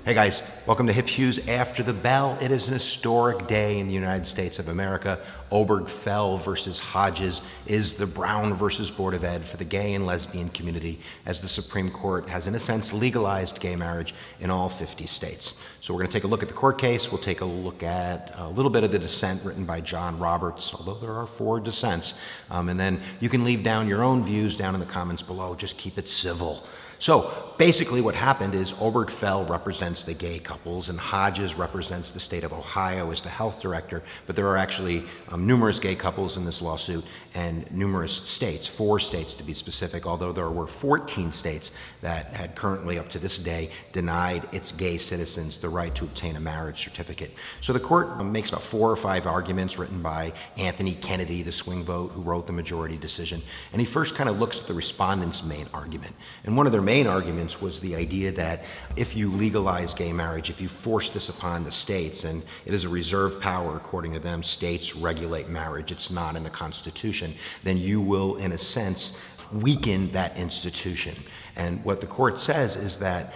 Hey guys, welcome to HipHughes After the Bell. It is an historic day in the United States of America. Obergefell versus Hodges is the Brown versus Board of Ed for the gay and lesbian community, as the Supreme Court has, in a sense, legalized gay marriage in all 50 states. So we're going to take a look at the court case. We'll take a look at a little bit of the dissent written by John Roberts, although there are 4 dissents. And then you can leave down your own views down in the comments below. Just keep it civil. So basically what happened is Obergefell represents the gay couples and Hodges represents the state of Ohio as the health director, but there are actually numerous gay couples in this lawsuit and numerous states, 4 states to be specific, although there were 14 states that had currently up to this day denied its gay citizens the right to obtain a marriage certificate. So the court makes about 4 or 5 arguments written by Anthony Kennedy, the swing vote, who wrote the majority decision, and he first kind of looks at the respondents' main argument. And one of their main arguments was the idea that if you legalize gay marriage, if you force this upon the states, and it is a reserved power, according to them, states regulate marriage, it's not in the Constitution, then you will, in a sense, weaken that institution. And what the court says is that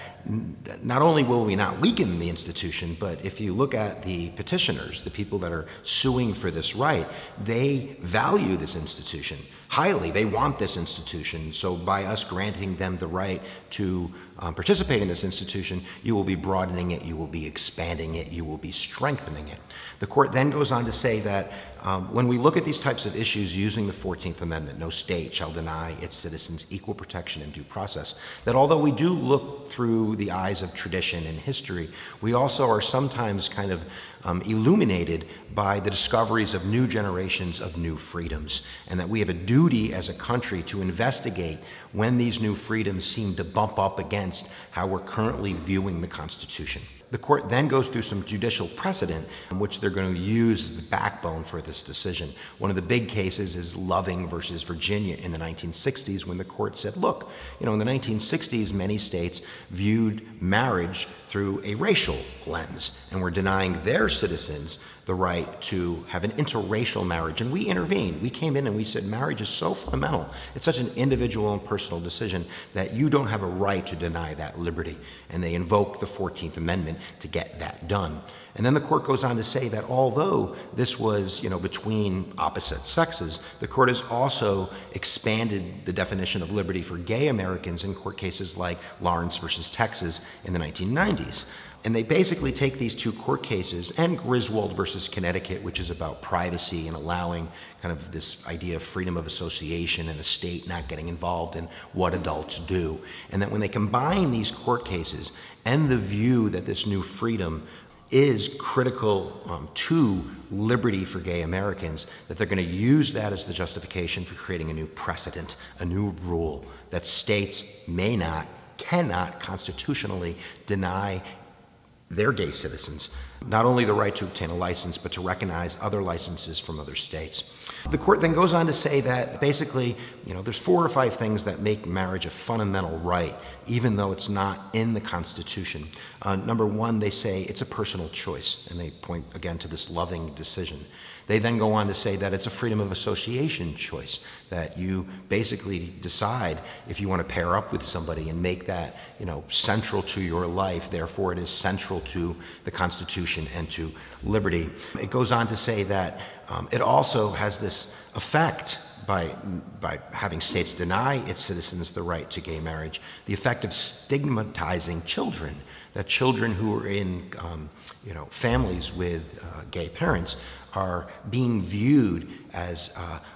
not only will we not weaken the institution, but if you look at the petitioners, the people that are suing for this right, they value this institution highly. They want this institution. So by us granting them the right to participate in this institution, you will be broadening it, you will be expanding it, you will be strengthening it. The court then goes on to say that when we look at these types of issues using the 14th Amendment, no state shall deny its citizens equal protection and due process, that although we do look through the eyes of tradition and history, we also are sometimes kind of illuminated by the discoveries of new generations of new freedoms, and that we have a duty as a country to investigate when these new freedoms seem to bump up against how we're currently viewing the Constitution. The court then goes through some judicial precedent, which they're going to use as the backbone for this decision. One of the big cases is Loving versus Virginia in the 1960s, when the court said, look, in the 1960s, many states viewed marriage through a racial lens and were denying their citizens the right to have an interracial marriage. And we intervened. We came in and we said, marriage is so fundamental. It's such an individual and personal decision that you don't have a right to deny that liberty. And they invoke the 14th Amendment to get that done. And then the court goes on to say that although this was, between opposite sexes, the court has also expanded the definition of liberty for gay Americans in court cases like Lawrence versus Texas in the 1990s. And they basically take these 2 court cases and Griswold versus Connecticut, which is about privacy and allowing kind of this idea of freedom of association and the state not getting involved in what adults do. And that when they combine these court cases and the view that this new freedom is critical to liberty for gay Americans, that they're going to use that as the justification for creating a new precedent, a new rule that states may not, cannot constitutionally deny their gay citizens not only the right to obtain a license, but to recognize other licenses from other states. The court then goes on to say that basically, there's 4 or 5 things that make marriage a fundamental right, even though it's not in the Constitution. Number 1, they say it's a personal choice, and they point again to this Loving decision. They then go on to say that it's a freedom of association choice, that you basically decide if you want to pair up with somebody and make that, central to your life. Therefore, it is central to the Constitution and to liberty. It goes on to say that it also has this effect by having states deny its citizens the right to gay marriage, the effect of stigmatizing children, that children who are in families with gay parents are being viewed as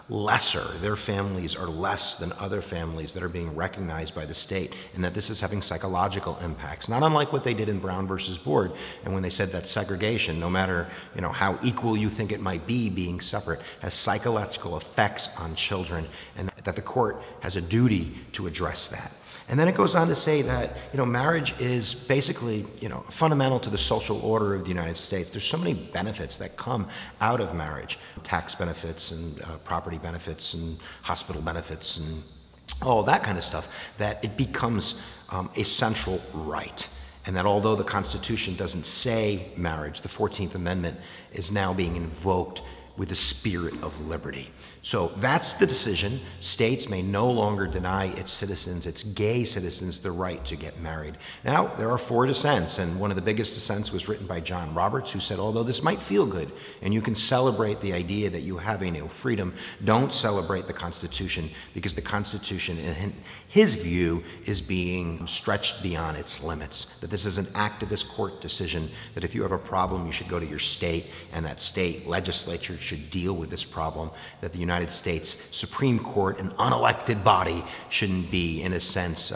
lesser. Their families are less than other families that are being recognized by the state, and that this is having psychological impacts, not unlike what they did in Brown versus Board, and when they said that segregation, no matter how equal you think it might be, being separate, has psychological effects on children, and that the court has a duty to address that. And then it goes on to say that, marriage is basically, fundamental to the social order of the United States. There's so many benefits that come out of marriage, tax benefits and property benefits and hospital benefits and all that kind of stuff, that it becomes a central right. And that although the Constitution doesn't say marriage, the 14th Amendment is now being invoked with the spirit of liberty. So that's the decision. States may no longer deny its citizens, its gay citizens, the right to get married. Now, there are 4 dissents, and one of the biggest dissents was written by John Roberts, who said, although this might feel good, and you can celebrate the idea that you have a new freedom, don't celebrate the Constitution, because the Constitution, in his view, is being stretched beyond its limits. That this is an activist court decision, that if you have a problem, you should go to your state, and that state legislature should deal with this problem, that the United States Supreme Court, an unelected body, shouldn't be, in a sense,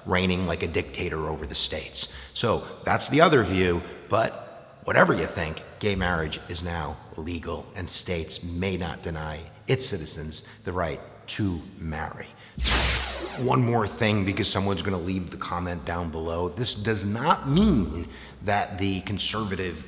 reigning like a dictator over the states. So that's the other view, but whatever you think, gay marriage is now legal, and states may not deny its citizens the right to marry. One more thing, because someone's going to leave the comment down below. This does not mean that the conservative,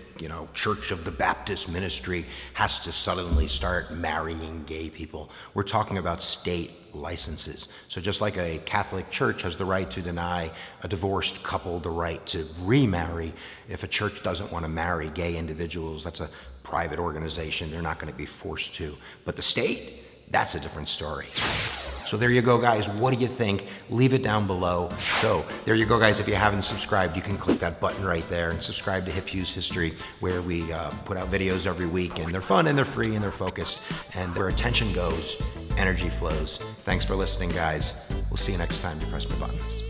Church of the Baptist ministry has to suddenly start marrying gay people. We're talking about state licenses. So just like a Catholic church has the right to deny a divorced couple the right to remarry, if a church doesn't want to marry gay individuals, that's a private organization. They're not going to be forced to. But the state, that's a different story. So there you go, guys. What do you think? Leave it down below. So there you go, guys. If you haven't subscribed, you can click that button right there and subscribe to HipHughes History, where we put out videos every week, and they're fun and they're free and they're focused. And where attention goes, energy flows. Thanks for listening, guys. We'll see you next time. You press my buttons.